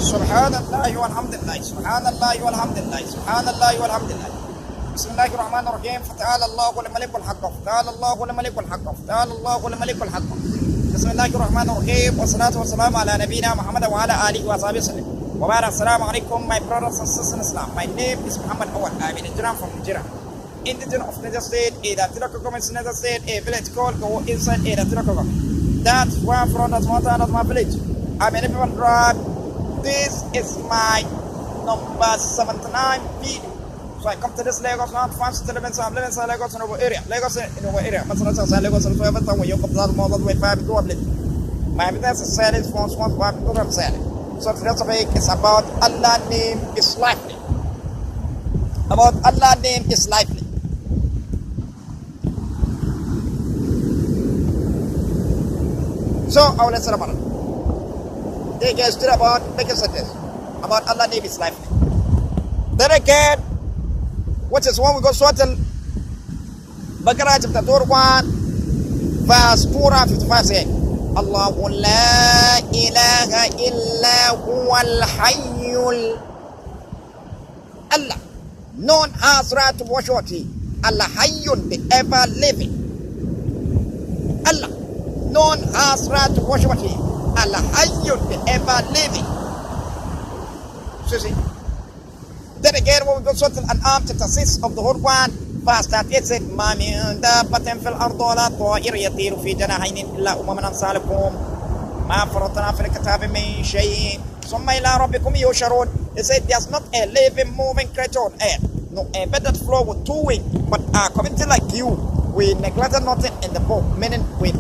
سبحان الله والحمد لله سبحان الله والحمد لله سبحان الله والحمد لله. بسم الله الرحمن الرحيم. فتعالى الله الملك الحق فتعالى الله الملك الحق فتعالى الله الملك الحق. بسم الله الرحمن الرحيم والصلاة والسلام على نبينا محمد وعلى آله وصحبه وسلم. وبعد السلام عليكم my brothers and sisters in Islam. My name is Muhammad Awad. I'm an Indian from Nigeria. Indigen of Niger State, a Tiraka Government Niger State, a village called Go inside a Tiraka Government. That's where I'm from, that's my village. I'm an everyone tribe. This is my number 79 video. So I come to this Lagos now, France to live in some Lagos in our area. Lagos in our area. Lagos in whatever time you come down more than 5 to a bit. My evidence is said is once one program said. So today's topic is about Allah name is lively. About Allah name is lively. So I will answer about it. They get still about making sentence about Allah name is lively. Then again, which is when we go Surah Al-Baqarah chapter 1 verse 255 saying, Allahu la ilaha illa huwal hayyul. Allah, none has right to worship Him. Allah hayyun, the ever living. Allah, none has right to worship Him. Allah hayyun, the ever living. So see. Then again, when we go to Al-An'am chapter 6 of the whole Quran, verse 38 said, ما من دابة في الأرض ولا طائر يطير في جناحين إلا أمم أمثالكم ما فرطنا في الكتاب من شيء ثم إلى ربكم يحشرون. They said there's not a living, moving creature on earth, no a bird that fly with 2 wings, but a community like you, we neglected nothing in the book, meaning we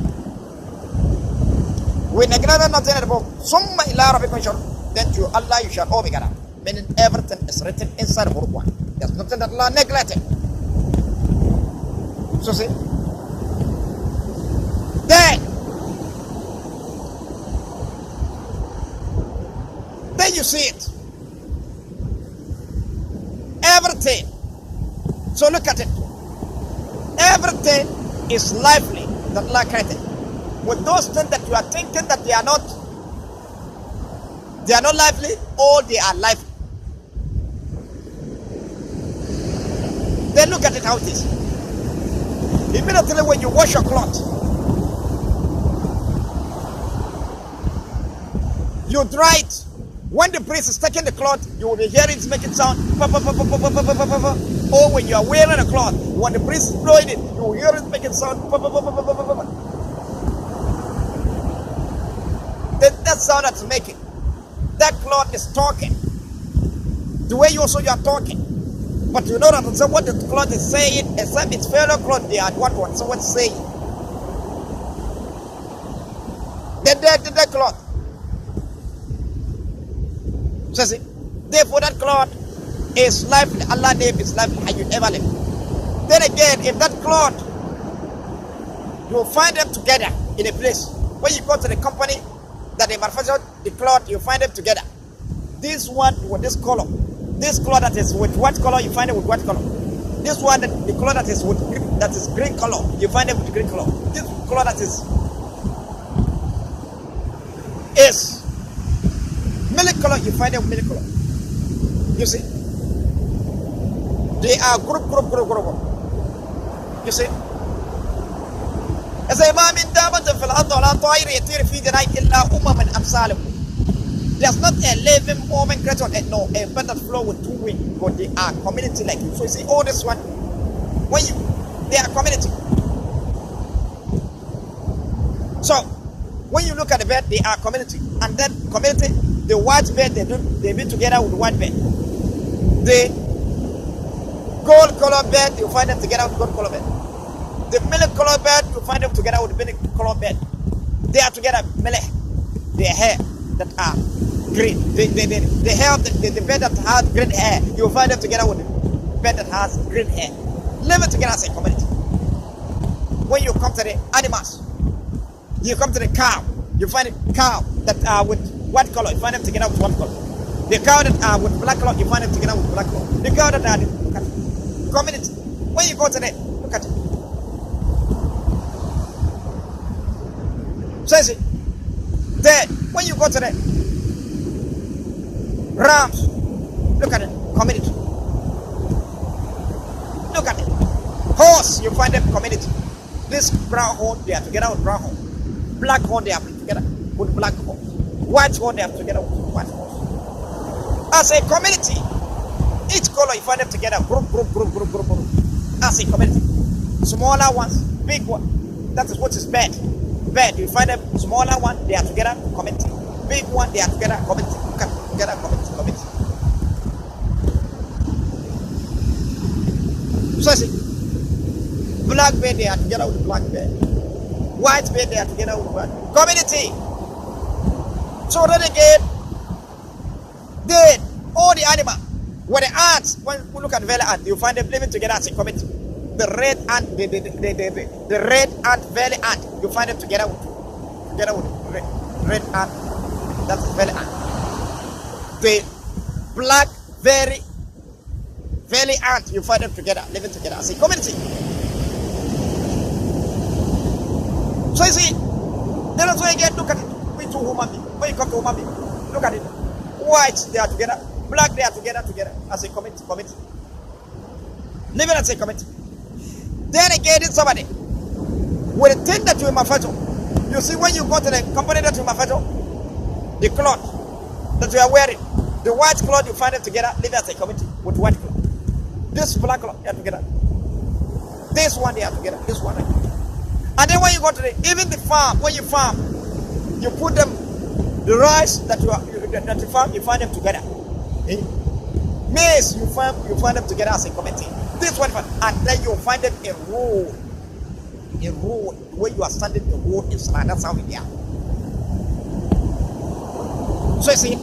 neglected nothing in the book. ثم إلى ربكم يحشرون. Then to Allah you shall all be gathered. Meaning everything is written inside the Quran. There's nothing that Allah neglected. So see, then you see it. Everything. So look at it. Everything is lively that Allah created. With those things that you are thinking that they are not lively, or they are lively. Then look at it how it is. Immediately when you wash your cloth, you dry it. When the priest is taking the cloth, you will be hearing it making sound. Or when you are wearing a cloth, when the priest is blowing it, you will hear it making sound. Then that sound that's making, that cloth is talking. The way you are talking. But you don't understand what the cloth is saying, except its fellow cloth, they are what someone saying. The cloth. So see, therefore that cloth is lively. Allah's name is lively, and you ever live. Then again, if that cloth, you will find them together in a place. When you go to the company that they manufacture the cloth, you find them together. This one with this color. This cloth that is with white color, you find it with white color. This one, the color that is green color, you find it with green color. This color that is milk color, you find it with milk color. You see, they are group. You see, as a man in Dabat of Allah, there's not a living moment creature, no, a better flow with 2 wings, but they are community like you. So you see, all this one, they are community. So, when you look at the bed, they are community. And that community, the white bed, they be together with the white bed. The gold color bed, you find them together with gold color bed. The milk color bed, you find them together with the milk color bed. They are together, their hair that are green. They have the bed that has green hair. You find them together with the bed that has green hair. Living together as a community. When you come to the animals, you come to the cow, you find a cow that are with white color, you find them together with white color. The cow that are with black color, you find them together with black color. The cow that are the community. When you go to the, look at it. So you see, then when you go to the Rams, look at it, community. Look at it. Horse, you find them community. This brown horn, they are together with brown horn. Black horn, they are together with black horn. White horn, they are together with white horn. As a community, each color you find them together, group. As a community, smaller ones, big one. That is what is bad. Bad, you find them smaller one, they are together, community. Big one, they are together, community. Together, community. So I see, black bear, they are together with black bear. White bear, they are together with white. Community. So then again, all the animal, where the ants, when we look at valley ant, you find them living together as a community. The red ant, the red ant, valley ant, you find them together with red ant, that's valley ant. The black valley ant, you find them together, living together as a community. So you see, that's why again, look at it. We two human beings. When you come to human being, look at it. White, they are together. Black, they are together as a community. Living as a community. Then again, it's somebody with the thing that you manufacture. You see, when you go to the company that you manufacture, the cloth that you are wearing, the white cloth, you find them together, living as a community with white cloth. This black cloth, they are together. This one, they are together. This one, and then when you go to even the farm, when you farm, you put them, the rice that you farm, you find them together. Maize, you find them together as a community. This one, and then you find them a road where you are standing a road in Salah. That's how we are. So you see,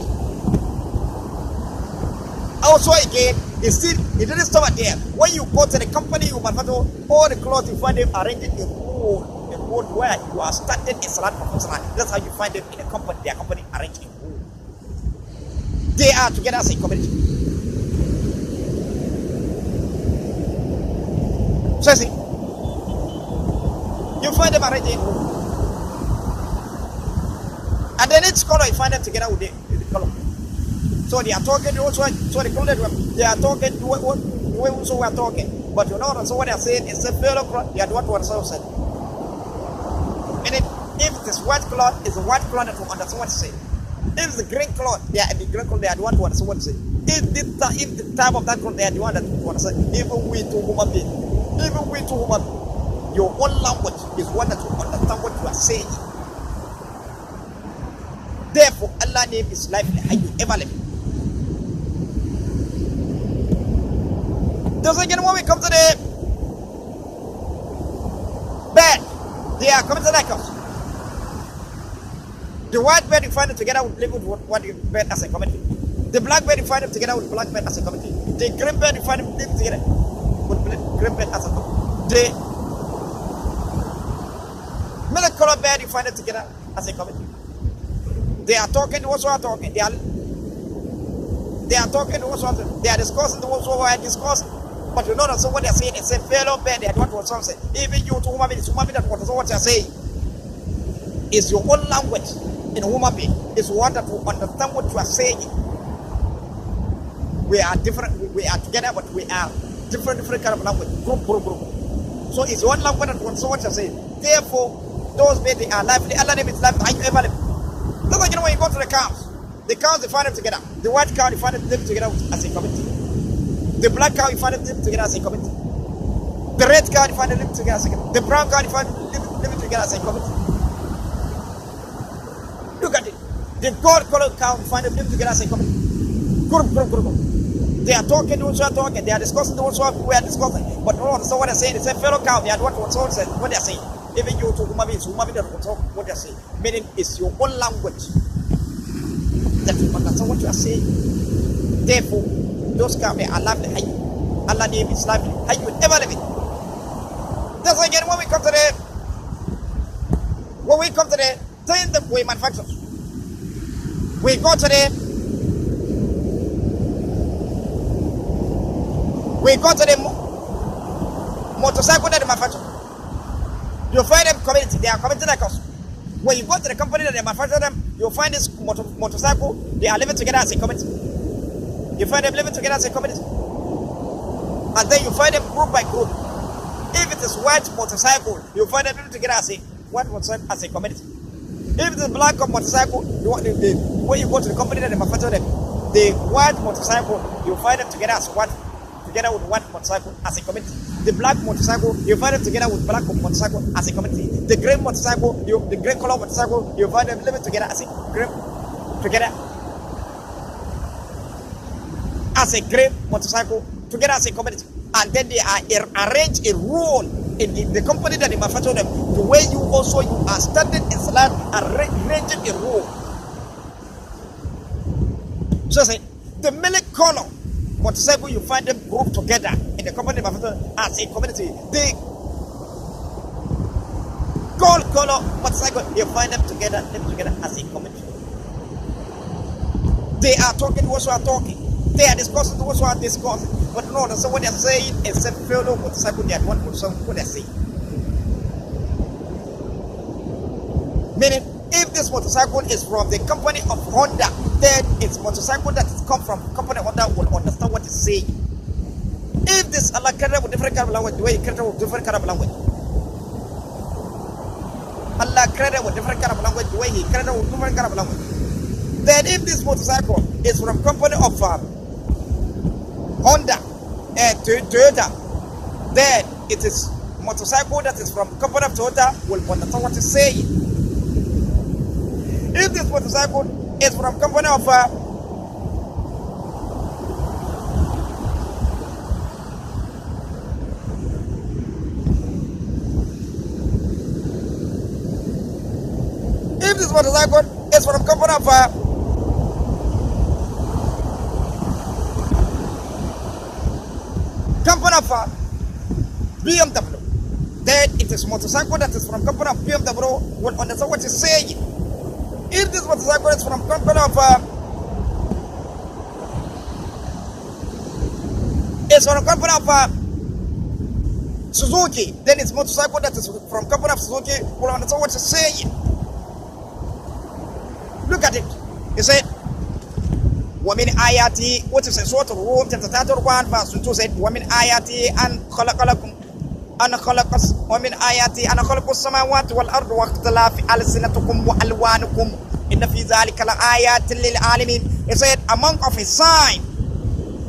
also again, it didn't stop there. When you go to the company, you manufacture all the clothes, you find them arranged in a road where you are standing in Salah. That's how you find them in a company. Their company arranged in a road. They are together as a community. So see, you find them arranged in a road. And then each color, you find them together with the color. So they are talking also, so the color, they are talking the way also we are talking. But you know, so what they are saying is a fellow cloth, they are what was said. Meaning, if this white cloth is a white cloth that will understand what to say. If it's the green cloth, they are the green cloth, they are the one to understand what to say. If the type of that cloth, they are the one that will understand. Even we two human beings, your own language is one that will understand what you are saying. Therefore, Allah's name is lively, how you ever live. Just again, when we come to the bed, they are coming to like us. The white bed, you find them together with live with what you bed as a community. The black bed, you find them together with black bed as a community. The green bed, you find them live together with green bed as a community. The milk color bed, you find them together as a community. They are talking, they also are talking. They are talking, they also are talking. They are discussing, they also are discussing. But you know that's what they are saying. It's a fellow bed. They are what was saying. Even you to human being, it's human being that what they are saying. It's your own language in a human being. It's one that will understand what you are saying. We are different. We are together, but we are different kind of language. Group. So it's one language that will understand what you are saying. Therefore, those beds, they are lively. Allah name is lively. How you ever live? Just like you know when you go to the cows, they find them together. The white cow, you find them living together as a community. The black cow, you find them living together as a community. The red cow, you find them living together as a community. The brown cow, you find them living together as a community. Look at it. The gold colored cow, you find them living together as a community. Group. They are talking, they also are talking. They are discussing, they also are discussing. But no, so what they're saying, it's a fellow cow. They are what they're saying. Even you to human beings that will talk what they're saying. Meaning it's your own language that you understand what you are saying. Therefore, those cows are lively. Allah name is lively. How you will ever live it. That's why again when we come to the thing that we manufacture, we go to the motorcycle that they manufacture. You find them community, they are community like us. When you go to the company that they manufacture them, you'll find this motorcycle, they are living together as a community. You find them living together as a community. And then you find them group by group. If it is white motorcycle, you find them living together as a white motorcycle as a community. If it is black motorcycle, when you go to the company that they manufacture them, the white motorcycle, you find them together as one, together with white motorcycle as a community. The black motorcycle, you find them together with black motorcycle as a community. The grey motorcycle, the grey color motorcycle, you find them living together as a grey, together as a grey motorcycle, together as a community. And then they are arrange a role in the company that they manufacture them. The way you also you are standing in line, arranging a role. So say the milk color motorcycle, you find them grouped together in the company manufacturer as a community. The gold color motorcycle, you find them together as a community. They are talking, those who are talking. They are discussing, those who are discussing. But no, that's what they are saying is a fellow motorcycle, they are one motorcycle, what they are saying. Meaning, if this motorcycle is from the company of Honda, then it's motorcycle that is come from company Honda will understand what it's saying. If this Allah carry with different kind of language, the way he carry with different kind of language. Allah carry with different kind of language, the way he carry with different kind of language. Then if this motorcycle is from company of Honda and Toyota, then it is motorcycle that is from company of Toyota will understand what it's saying. If this motorcycle is from company of if this motorcycle is from company of BMW, then it is motorcycle that is from company of BMW will understand what it's saying. If this motorcycle is from company of Suzuki, then it's motorcycle that is from company of Suzuki will understand what it's saying. Look at it. He said, وَمِنْ آيَاتِي, what is a sort of Rome, chapter 31, verse 2 said, وَمِنْ آيَاتِي أَنْ خَلَقَ لَكُمْ ومن آياتي أنا خلق السماوات والأرض واختلاف ألسنتكم وألوانكم إن في ذلك لآيات للعالمين. He said, among of his sign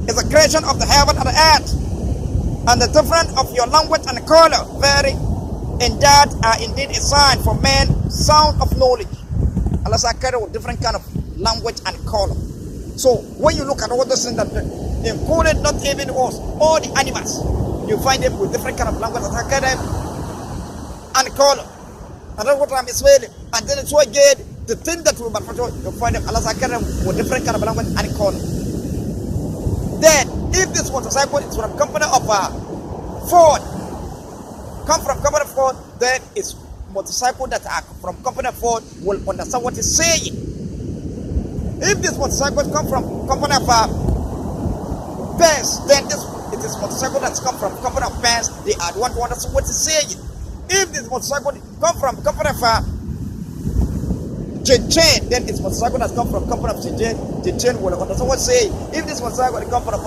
is the creation of the heaven and the earth, and the difference of your language and color vary, and that are indeed a sign for men, sound of knowledge. Allah said, carry with different kind of language and color. So when you look at all those things that included not even us, all the animals, you find them with different kind of language and color. And that's what I'm explaining. And then it's so again, the thing that we manufacture, you find them Allah with different kind of language and color. Then, if this motorcycle is from company of Ford, come from company of Ford, then it's motorcycle that are from company of Ford will understand what it's saying. If this motorcycle come from company of Benz, then it is motorcycle that's come from company of Benz, they are the one to understand what it's saying. If this motorcycle come from company of Chain, then it's motorcycle that's come from company of Chain will understand what it's saying. If this motorcycle come from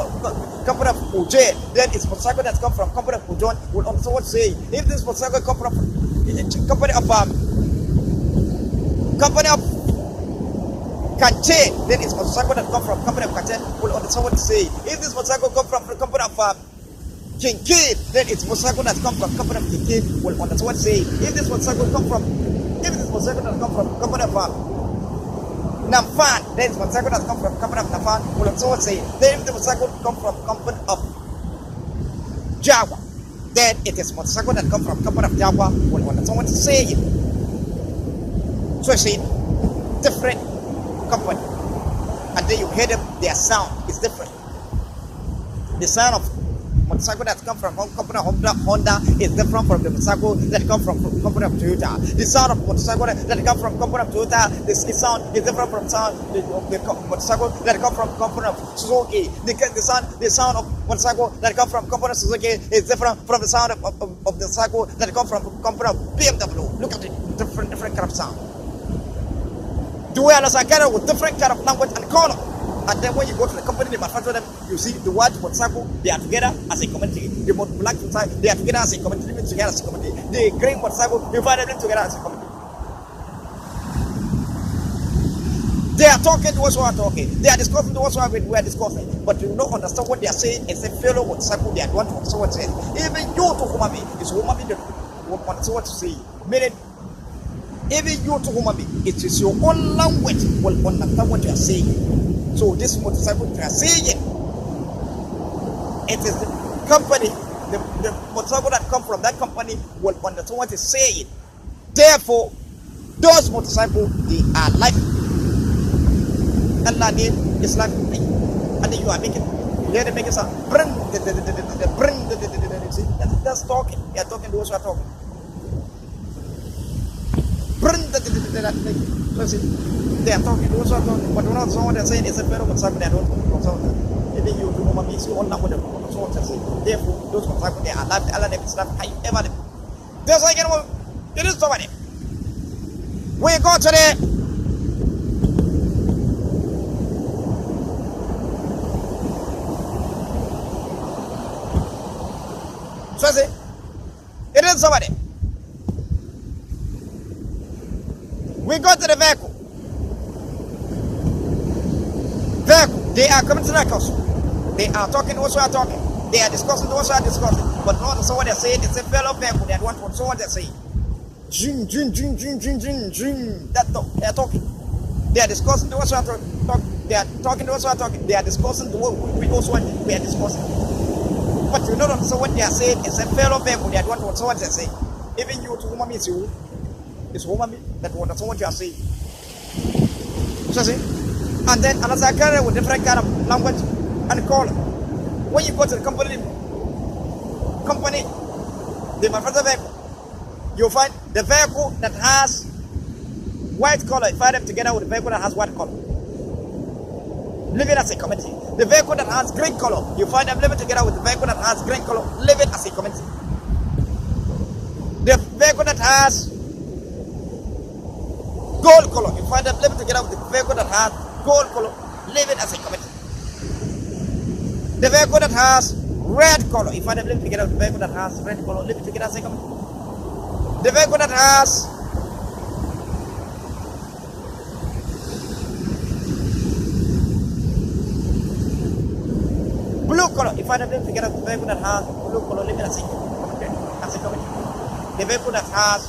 company of Uj, then it's motorcycle that's come from company of Ujon will understand what it's saying. If this motorcycle come from company of Kanche, then it's motorcycle that come from company of Kanche will understand what it's saying. If this motorcycle come from company of Kinkin, then it's motorcycle that come from company of Kinkin will understand what it's saying. If this motorcycle that come from company of Namfan, then it's motorcycle that come from company of Namfan will understand what it's saying. Then if the motorcycle come from company of Jawa, then it is motorcycle that come from company of Jawa will understand what it's saying. So it's saying different company, and then you hear them, their sound is different. The sound of motorcycle that come from company of Honda is different from the motorcycle that come from company of Toyota. The sound of motorcycle that come from company of Toyota, the sound is different from sound the motorcycle that come from company of Suzuki. The sound of motorcycle that come from company of Suzuki is different from the sound of the cycle that come from company of BMW. Look at it, different kind of sound. The way Allah carry with different kind of language and color. And then when you go to the company, they manufacture them, you see the white motorcycle, they are together as a community. The black motorcycle, they are together as a community, living together as a community. The green motorcycle, you find them together as a community. They are talking to us who are talking. They are discussing to us who are discussing. But you don't understand what they are saying. It's a fellow motorcycle, they are want to understand what saying. Even you to human being, it's human being that will understand what to say. Meaning, even you to human being, it is your own language will understand what you are saying. So this motorcycle you are saying, it is the company, the motorcycle that come from that company will understand what is saying. Therefore, those motorcycles, they are like Allah name is like, and then you are making, you hear them making sound, bring see, that's talking. They are talking to those who are talking. Bring so see, they are talking to those who are talking, but not someone they're saying it's a fellow motorcycle, they don't know. Even you do human beings, you all know what they're saying. Therefore, those motorcycles, they are alive, Allah name is like, high, ever them. There's like anyone, it is somebody. We go to the so I say, it is somebody. We go to the vehicle. Vehicle, they are coming to the house. They are talking to us who are talking. They are discussing to us who are discussing. But not so what they're saying, it's a fellow vehicle. They want to so what they're saying. Jing. That's they are talking. They are discussing to us who are talking. They are talking to us who are talking. They are discussing to what we also want. We are discussing. But you don't understand what they are saying. It's a fellow people that want to understand what they are saying. Even you to human beings, it's human being that want to understand what you are saying. So see? And then another carrier with different kind of language and color. When you go to the company, they manufacture vehicle. You'll find the vehicle that has white color, you find them together with the vehicle that has white color. Living as a community. The vehicle that has green color, you find them living together with the vehicle that has green color, living as a community. The vehicle that has gold color, you find them living together with the vehicle that has gold color, living as a community. The vehicle that has red color, you find them living together with the vehicle that has red color, living together as a community. The vehicle that has blue color, you find them together with the vehicle that has blue color, living as a community. The vehicle that has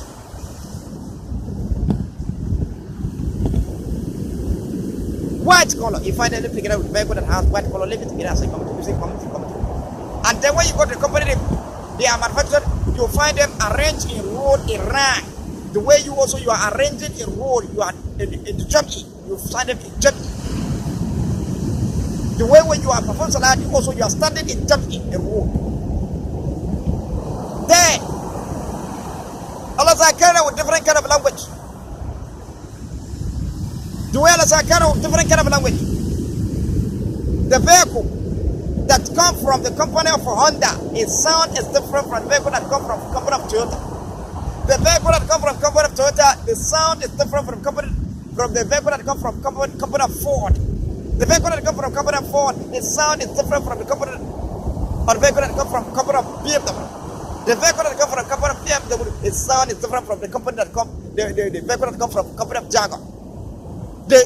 white color, you find them together with the vehicle that has white color, living together as a community. You see community. And then when you go to the company, they are manufactured, you find them arranged in road in rank. The way you also you are arranging in road, you are in the jumpy, you find them in jumpy. The way when you are performing salat, also you are standing in jumpy in road. Then Allah Zakara with different kind of language. The way Allah Zakara with different kind of language. The vehicle that come from the company of Honda, its sound is different from the vehicle that come from the company of Toyota. The vehicle that come from the company of Toyota, the sound is different from the vehicle that come from company of Ford. The vehicle that come from company of Ford, its sound is different from the company or the vehicle that come from company of BMW. The vehicle that come from company of BMW, its sound is different from the company that come the vehicle that come from company of Jaguar. The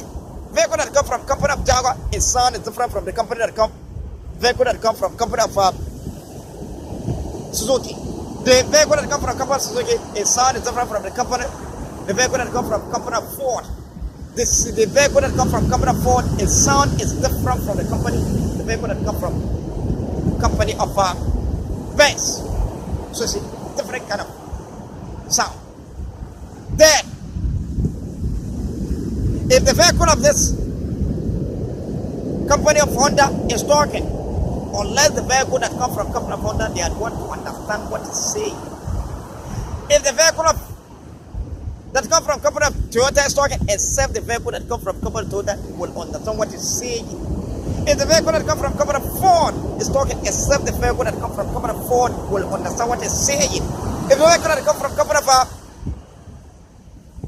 vehicle that come from company of Jaguar, its sound is different from the company that come vehicle that come from company of Suzuki. The vehicle that come from company of Suzuki, its sound is different from the vehicle that come from company of Ford. The vehicle that come from company of Ford, its sound is different from the vehicle that come from company of Benz. So it's a different kind of sound. Then, if the vehicle of this company of Honda is talking, unless the vehicle that comes from company of Honda, they are want to understand what it's saying. If the vehicle that comes from company of Toyota is talking, except the vehicle that comes from company of Toyota will understand what it's saying. If the vehicle that comes from company of Ford is talking, except the vehicle that comes from company of Ford will understand what it's saying. If the vehicle that comes from company of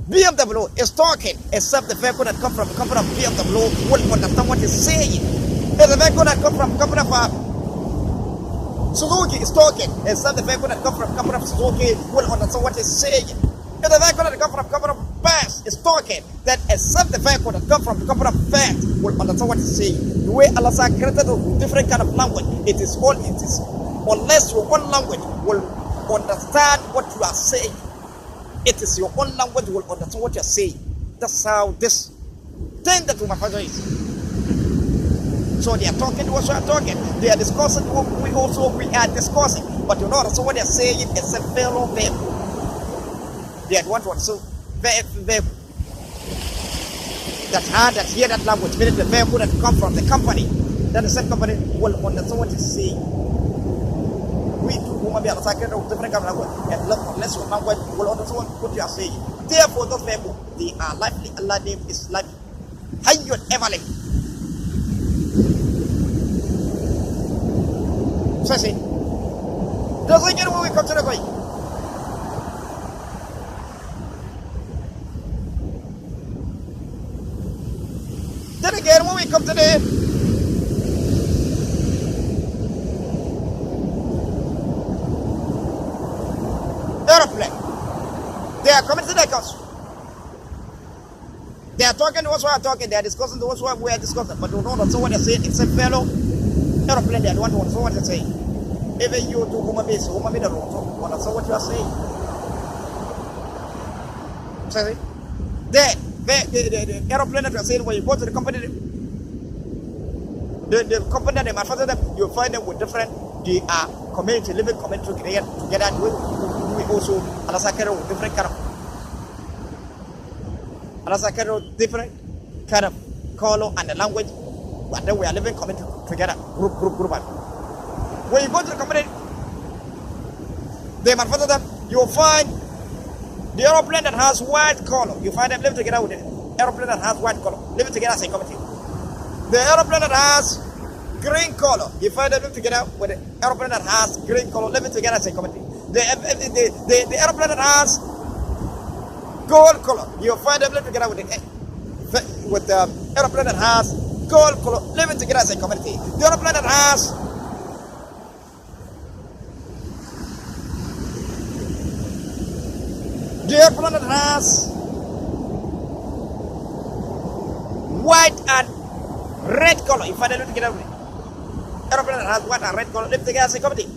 BMW is talking, except the vehicle that comes from the company of BMW will understand what it's saying. If the vehicle that comes from the company of Suzuki is talking, except the vehicle that comes from the company of Suzuki will understand what it's saying. If the vehicle that comes from the company of Benz is talking, then except the vehicle that comes from the company of Benz will understand what it's saying. The way Allah has created a different kind of language, it is unless your own language will understand what you are saying. It is your own language will understand what you are saying. That's how this thing that my father is. So they are talking to us, we are talking. They are discussing what we are discussing. But you know, that's what they are saying is a fellow vehicle. They are what one so vehicle that hear that language, meaning the vehicle that come from the company, that the same company will understand what it's saying. We who might be outside of different language and unless your language will understand what you are saying. Therefore, those people, they are lively. Allah's name is lively. Hayyun ever living. So I say, doesn't get when we come to the point. Then again, when we come to the aeroplane, they are coming to the house. They are talking to us who are talking, they are discussing to us who we are discussing, but we don't know what they are saying. It's a fellow aeroplane, they don't know what they are saying. Even you to whom base, whom the road, what you are saying. Sorry? The aeroplane that you are saying, when you go to the company, the company that they manufacture them, you'll find them with different, they are community, living community together. We also, with different kind of, different kind of color and the language, but then we are living community together, group. When you go to the company, they manufacture them, you'll find the aeroplane that has white color. You find them living together with the aeroplane that has white color, living together as a committee. The aeroplane that has green color, you find them living together with the aeroplane that has green color, living together as a committee. The aeroplane that has gold color, you find them living together with the aeroplane that has gold color, living together as a community. The aeroplane that has white and red color, you find them living together with it. Aeroplane that has white and red color, living together as a committee.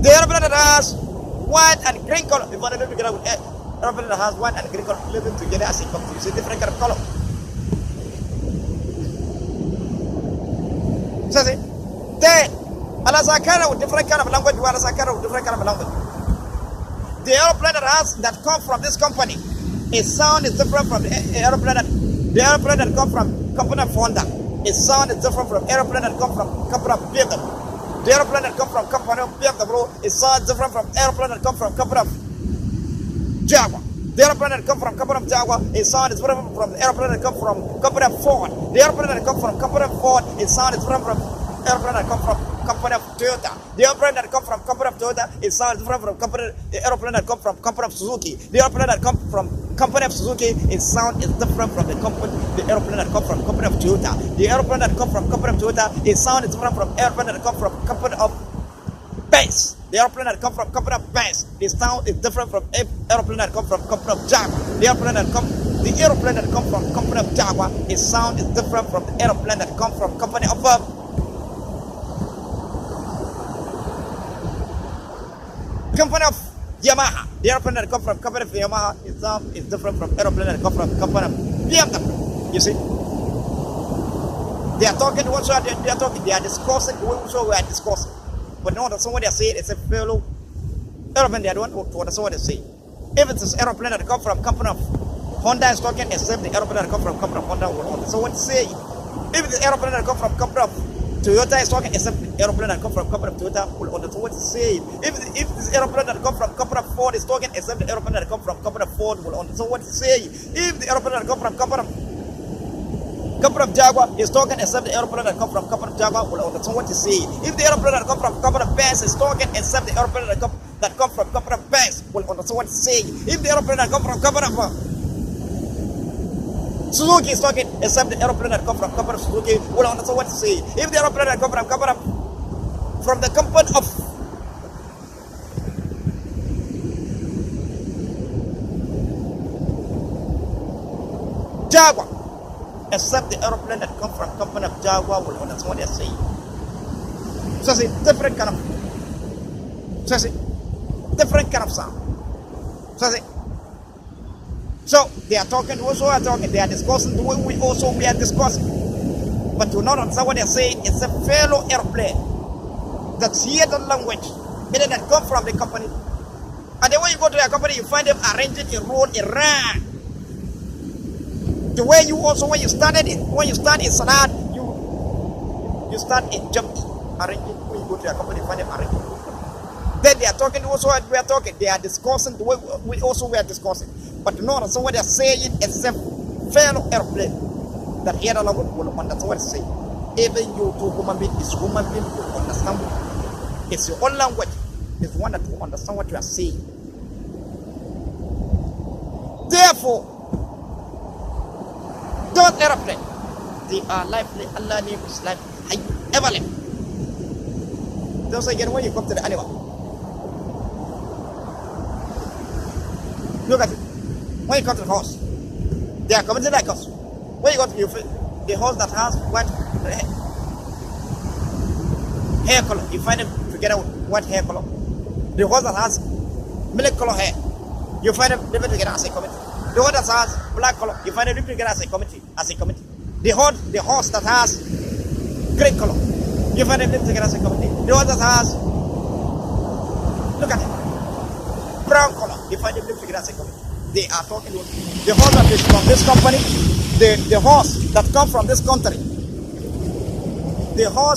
The aeroplane that has white and green color, you find them living together with it. Aeroplane that has white and green color, living together as a committee. You see different kind of color. So see, then Allah with different kind of language, you Allah with different kind of language. The aeroplane that comes from this company, its sound is different from the aeroplane that comes from company of Honda. Its sound is different from aeroplane that comes from company of BMW. The aeroplane that comes from company of BMW, its sound is different from aeroplane that comes from company of Jaguar. The aeroplane that comes from company of Jaguar, its sound is different from the aeroplane that comes from company of Ford. The aeroplane that comes from company of Ford, its sound is different from aeroplane that comes from company of Toyota. The airplane that comes from company of Toyota is sounds different from the airplane that comes from company of Suzuki. The airplane that comes from company of Suzuki, its sound is different from the airplane that comes from company of Toyota. The airplane that comes from company of Toyota, its sound is different from airplane that comes from company of Benz. The airplane that comes from company of Benz, its sound is different from airplane that comes from company of Jaguar. The airplane that comes from company of Jaguar, its sound is different from the airplane that comes from company of Yamaha. The airplane that comes from company of Yamaha is different from airplane that comes from company of BMW. You see? They are talking to what they are talking. They are discussing what we are discussing. But no, that's not what they are saying. It's a fellow airplane. They don't want to understand what they say. If it's an airplane that comes from company of Honda is talking, except the airplane that comes from company of Honda will understand what they say. If the airplane that comes from company of Toyota is talking, except the aeroplane that comes from company of Toyota will understand what it's saying. If this aeroplane that comes from company of Ford is talking, except the aeroplane that comes from company of Ford will understand what it's saying. If the aeroplane that comes from company of Jaguar is talking, except the aeroplane that comes from company of Jaguar will understand what it's saying. If the aeroplane that comes from company of Benz is talking, except the aeroplane that comes that come from company of Benz will understand what it's saying. If the aeroplane that come from company of Suzuki is talking, except the aeroplane that come from company of Suzuki will understand what it's saying. If the aeroplane that come from company from the company of Jaguar, except the aeroplane that come from company of Jaguar will understand what they're saying. So it's a different kind of sound. So they are talking, also are talking, they are discussing the way we are discussing. But to not understand what they're saying, it's a fellow airplane that hear the language, meaning that come from the company. And then when you go to their company, you find them arranging a road, a run. The way you also, when you start in Salat, you start in Jambi, arranging. When you go to their company, you find them arranging. Then they are talking also as we are talking. They are discussing the way we are discussing. But no, that's what they are saying. It's a fellow airplane that hear the language will understand what it's saying. Even you to human being will understand. It's your own language. It's one that will understand what you are saying. Therefore, those airplanes, they are lively. Allah name is life. Ever live. Don't again when you come to the animal. Look at it. When you come to the horse, they are committed like us. When you go to the horse that has white hair color, you find them together with white hair color. The horse that has milk color hair, you find them living together as a committee. The horse that has black color, you find them living together as a committee. The horse that has green color, you find them living together as a committee. The horse that has, look at it, brown color, you find them living together as a committee. They are talking to the horse that is from this company, the horse that comes from this country, the horse